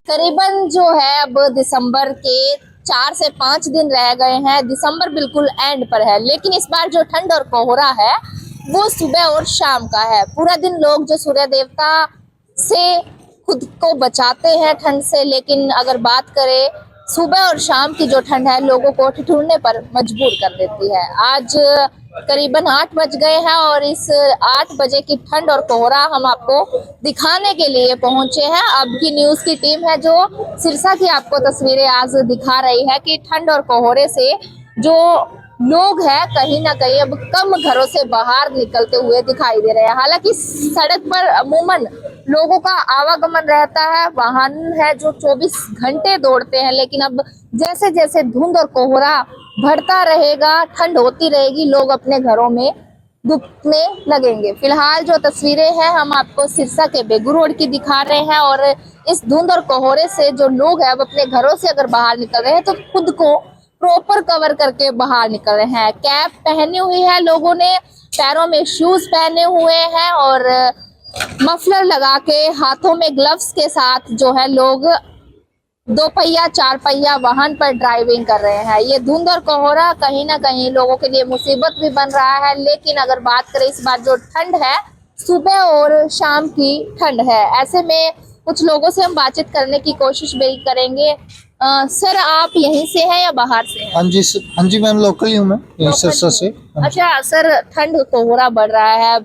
करीबन जो है अब दिसंबर के 4 से 5 दिन रह गए हैं। दिसंबर बिल्कुल एंड पर है, लेकिन इस बार जो ठंड और कोहरा है वो सुबह और शाम का है। पूरा दिन लोग जो सूर्य देवता से खुद को बचाते हैं ठंड से, लेकिन अगर बात करें सुबह और शाम की जो ठंड है लोगों को ठिठुरने पर मजबूर कर देती है। आज करीबन 8 बज गए हैं और इस 8 बजे की ठंड और कोहरा हम आपको दिखाने के लिए पहुंचे हैं। अब की न्यूज की टीम है जो सिरसा की आपको तस्वीरें आज दिखा रही है कि ठंड और कोहरे से जो लोग हैं कहीं ना कहीं अब कम घरों से बाहर निकलते हुए दिखाई दे रहे हैं। हालांकि सड़क पर अमूमन लोगों का आवागमन रहता है, वाहन है जो 24 घंटे दौड़ते हैं, लेकिन अब जैसे जैसे धुंध और कोहरा बढ़ता रहेगा, ठंड होती रहेगी, लोग अपने घरों में दुखने लगेंगे। फिलहाल जो तस्वीरें हैं हम आपको सिरसा के बेगू रोड की दिखा रहे हैं और इस धुंध और कोहरे से जो लोग हैं अब अपने घरों से अगर बाहर निकल रहे हैं तो खुद को प्रॉपर कवर करके बाहर निकल रहे हैं। कैप पहनी हुई है लोगों ने, पैरों में शूज पहने हुए हैं और मफलर लगा के हाथों में ग्लव्स के साथ जो है लोग 2 पहिया 4 पहिया वाहन पर ड्राइविंग कर रहे हैं। ये धुंध और कोहरा कहीं ना कहीं लोगों के लिए मुसीबत भी बन रहा है, लेकिन अगर बात करें इस बार जो ठंड है सुबह और शाम की ठंड है। ऐसे में कुछ लोगों से हम बातचीत करने की कोशिश भी करेंगे। सर, आप यहीं से हैं या बाहर से हैं? हाँ जी मैम, लोकल ही हूँ मैं, यहीं सिरसा से। अच्छा सर, ठंड कोहरा बढ़ रहा है,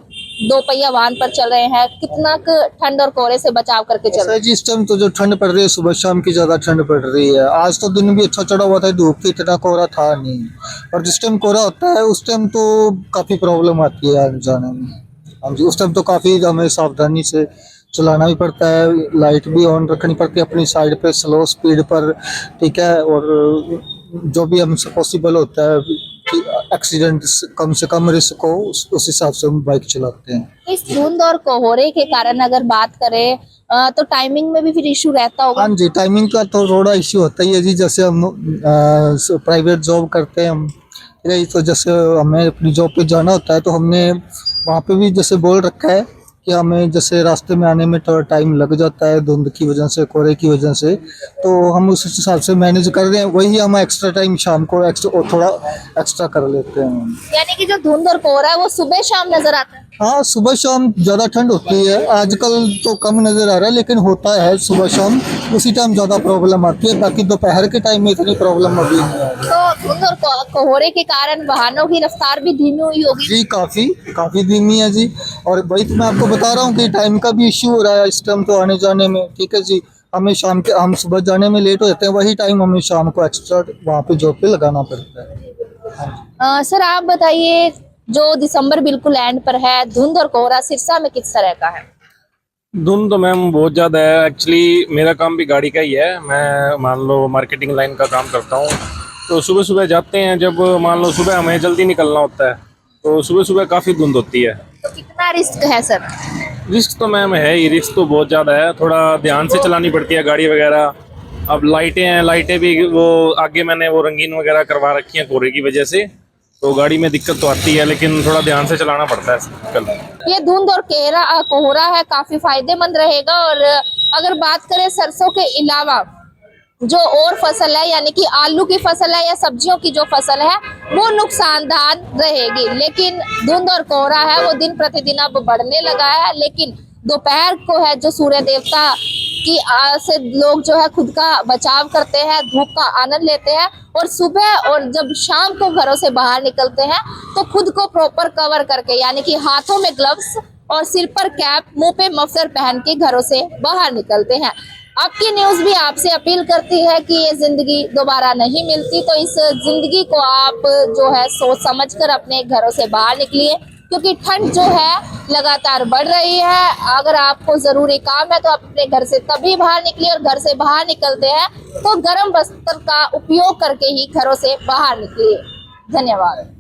2 पहिया वाहन पर चल रहे हैं, कितना ठंड और कोहरे से बचाव करके चल रहे हैं? जी, इस टाइम तो जो ठंड पड़ रही है सुबह शाम की ज्यादा ठंड पड़ रही है। आज तो दिन भी अच्छा चढ़ा हुआ था, धूप की इतना कोहरा था नहीं, और जिस टाइम कोहरा होता है उस टाइम तो काफी प्रॉब्लम आती है आने जाने में। हाँ जी, उस टाइम तो काफी हमें सावधानी से चलाना भी पड़ता है, लाइट भी ऑन रखनी पड़ती है अपनी साइड पे स्लो स्पीड पर, ठीक है। और जो भी हमसे पॉसिबल होता है कि एक्सीडेंट कम से कम रिस्क हो, उस हिसाब से हम बाइक चलाते हैं। इस धुंध और कोहरे के कारण अगर बात करें तो टाइमिंग में भी फिर इशू रहता होगा? हाँ जी, टाइमिंग का तो थोड़ा इश्यू होता ही है जी। जैसे हम प्राइवेट जॉब करते हैं हम, तो जैसे हमें अपनी जॉब पे जाना होता है तो हमने वहाँ पे भी जैसे बोल रखा है कि हमें जैसे रास्ते में आने में थोड़ा टाइम लग जाता है धुंध की वजह से, कोहरे की वजह से, तो हम उस हिसाब से मैनेज कर रहे हैं। वही हम एक्स्ट्रा टाइम शाम को थोड़ा एक्स्ट्रा कर लेते हैं। यानी कि जो धुंध और कोहरा है वो सुबह शाम नजर आता है? हाँ, सुबह शाम ज्यादा ठंड होती है, आजकल तो कम नजर आ रहा है, लेकिन होता है सुबह शाम, उसी टाइम ज्यादा प्रॉब्लम आती है। बाकी दोपहर के टाइम में इतनी प्रॉब्लम अभी नहीं है। तो धुंध और कोहरे के कारण वाहनों की रफ्तार भी धीमी हुई होगी? जी, काफी धीमी है जी। और वही तो मैं आपको बता रहा हूँ कि टाइम का भी इश्यू हो रहा है इस टाइम तो आने जाने में, ठीक है जी। हम सुबह जाने में लेट हो जाते हैं, वही टाइम हमें शाम को एक्स्ट्रा वहाँ पे जॉब पे लगाना पड़ता है। सर आप बताइए, जो दिसंबर बिल्कुल एंड पर है, धुंध और कोहरा सिरसा में किस तरह का है? धुंध तो मैम बहुत ज़्यादा है। एक्चुअली मेरा काम भी गाड़ी का ही है, मैं मान लो मार्केटिंग लाइन का काम करता हूँ। तो सुबह सुबह जाते हैं, जब मान लो सुबह हमें जल्दी निकलना होता है तो सुबह सुबह काफ़ी धुंध होती है। तो कितना रिस्क है सर? रिस्क तो मैम है ही, रिस्क तो बहुत ज़्यादा है, थोड़ा ध्यान से चलानी पड़ती है गाड़ी वगैरह। अब लाइटें हैं, लाइटें भी वो आगे मैंने वो रंगीन वगैरह करवा रखी हैं कोहरे की वजह से, तो गाड़ी में दिक्कत तो आती है, लेकिन थोड़ा ध्यान से चलाना पड़ता है कल। ये धुंध और कोहरा है काफी फायदेमंद रहेगा। और अगर बात करें सरसों के अलावा जो और फसल है, यानी कि आलू की फसल है या सब्जियों की जो फसल है, वो नुकसानदार रहेगी। लेकिन धुंध और कोहरा है वो दिन प्रतिदिन अब बढ़ने लगा है, लेकिन दोपहर को है जो सूर्य देवता की से लोग जो है खुद का बचाव करते हैं, धूप का आनंद लेते हैं, और सुबह और जब शाम को घरों से बाहर निकलते हैं तो खुद को प्रॉपर कवर करके, यानी कि हाथों में ग्लव्स और सिर पर कैप, मुंह पे मफलर पहन के घरों से बाहर निकलते हैं। आपकी न्यूज भी आपसे अपील करती है कि ये जिंदगी दोबारा नहीं मिलती, तो इस जिंदगी को आप जो है सोच समझ कर अपने घरों से बाहर निकलिए, क्योंकि ठंड जो है लगातार बढ़ रही है। अगर आपको जरूरी काम है तो आप अपने घर से तभी बाहर निकलिए, और घर से बाहर निकलते हैं तो गर्म वस्त्र का उपयोग करके ही घरों से बाहर निकलिए। धन्यवाद।